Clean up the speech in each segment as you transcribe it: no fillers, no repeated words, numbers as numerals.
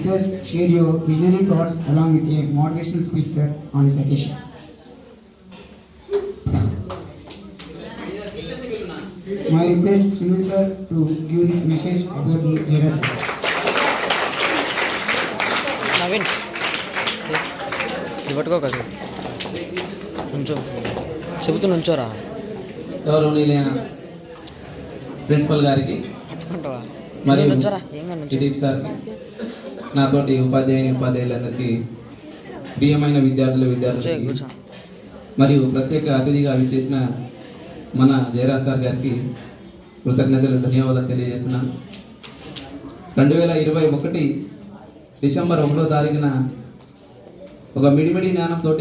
request share your visionary thoughts along with a motivational speech, sir, on this occasion. My request Sunil sir to give his message about the JRS. Naveen ఇవ్వట్టుకో కదా నుంచో చెబుతూ నుంచోరా. గౌరవనీయులైన principal గారికి మరియు TDP సార్కి, నాతోటి ఉపాధ్యాయులందరికీ, ప్రియమైన విద్యార్థులకి మరియు ప్రత్యేక అతిథిగా విచ్చేసిన మన జయరాజ్ సార్ గారికి కృతజ్ఞతలు, ధన్యవాదాలు తెలియజేస్తున్నాను. 2021 డిసెంబర్ 1వ తారీఖున ఒక మిడిమిడి జ్ఞానంతో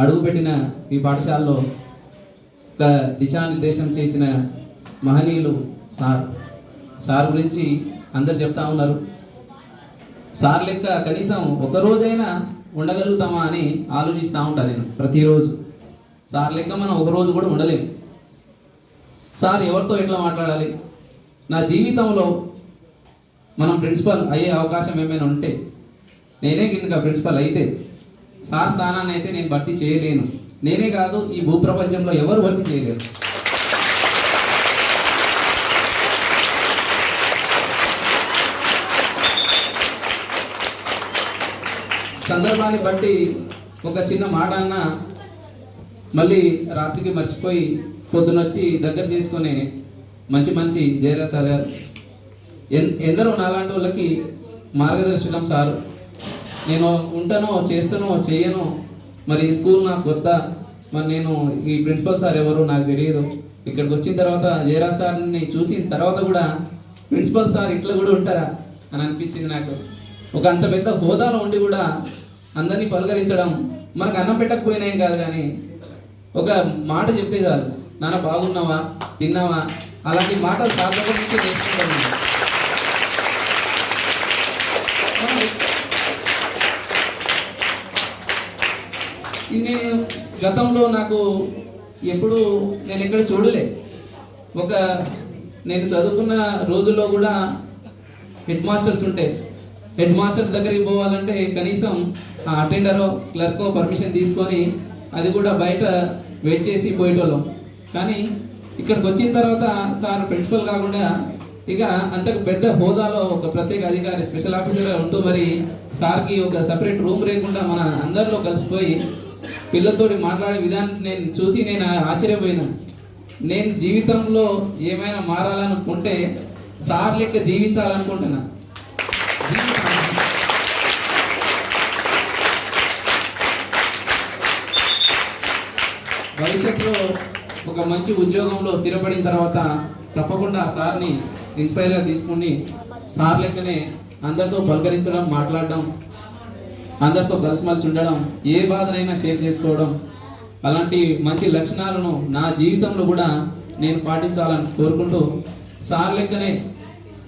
అడుగుపెట్టిన ఈ పాఠశాలలో ఒక దిశానిర్దేశం చేసిన మహనీయులు సార్ గురించి అందరు చెప్తా ఉన్నారు. సార్ లెక్క కనీసం ఒకరోజైనా ఉండగలుగుతామా అని ఆలోచిస్తూ ఉంటాను నేను ప్రతిరోజు. సార్ లెక్క మనం ఒకరోజు కూడా ఉండలేము. సార్ ఎవరితో ఎట్లా మాట్లాడాలి, నా జీవితంలో మనం ప్రిన్సిపల్ అయ్యే అవకాశం ఏమైనా ఉంటే, నేనే కనుక ప్రిన్సిపల్ అయితే సార్ స్థానాన్ని అయితే నేను భర్తీ చేయలేను. నేనే కాదు, ఈ భూప్రపంచంలో ఎవరు భర్తీ చేయలేరు. సందర్భాన్ని బట్టి ఒక చిన్న మాట అన్నా మళ్ళీ రాత్రికి మర్చిపోయి పొద్దునొచ్చి దగ్గర చేసుకునే మంచి జయరాజ్ సార్ గారు. ఎందరో నాలాంటి వాళ్ళకి మార్గదర్శకం సారు. నేను ఉంటానో చేస్తానో చేయను, మరి స్కూల్ నాకు కొత్త, మరి నేను ఈ ప్రిన్సిపల్ సార్ ఎవరు నాకు తెలియదు. ఇక్కడికి వచ్చిన తర్వాత జయరాజ్ సార్ని చూసిన తర్వాత కూడా ప్రిన్సిపల్ సార్ ఇట్లా కూడా ఉంటారా అని అనిపించింది నాకు. ఒక అంత పెద్ద హోదాలో ఉండి కూడా అందరినీ పలకరించడం, మనకు అన్నం పెట్టకపోయినా ఏం కాదు, కానీ ఒక మాట చెప్తే చాలు, నాన్న బాగున్నావా, తిన్నావా, అలాంటి మాటలు సార్ దగ్గర నుంచి నేర్చుకుంటాను. నేను గతంలో నాకు ఎప్పుడు నేను ఎక్కడ చూడలే. నేను చదువుకున్న రోజుల్లో కూడా హెడ్ మాస్టర్స్ ఉంటే, హెడ్ మాస్టర్ దగ్గరికి పోవాలంటే కనీసం అటెండరో క్లర్కో పర్మిషన్ తీసుకొని అది కూడా బయట వెయిట్ చేసి పోయేటోళ్ళం. కానీ ఇక్కడికి వచ్చిన తర్వాత సార్ ప్రిన్సిపల్ కాకుండా ఇక అంతకు పెద్ద హోదాలో ఒక ప్రత్యేక అధికారి, స్పెషల్ ఆఫీసర్గా ఉంటూ మరి సార్కి ఒక సపరేట్ రూమ్ లేకుండా మన అందరిలో కలిసిపోయి పిల్లలతోటి మాట్లాడే విధానం నేను చూసి నేను ఆశ్చర్యపోయినా. నేను జీవితంలో ఏమైనా మారాలనుకుంటే సార్ లెక్క జీవించాలనుకుంటున్నా. భవిష్యత్తులో ఒక మంచి ఉద్యోగంలో స్థిరపడిన తర్వాత తప్పకుండా సార్ని ఇన్స్పైర్గా తీసుకుని సార్ లెక్కనే అందరితో పలకరించడం, మాట్లాడడం, అందరితో కలిసిమెలిసి ఉండడం, ఏ బాధనైనా షేర్ చేసుకోవడం, అలాంటి మంచి లక్షణాలను నా జీవితంలో కూడా నేను పాటించాలని కోరుకుంటూ సార్ లెక్కనే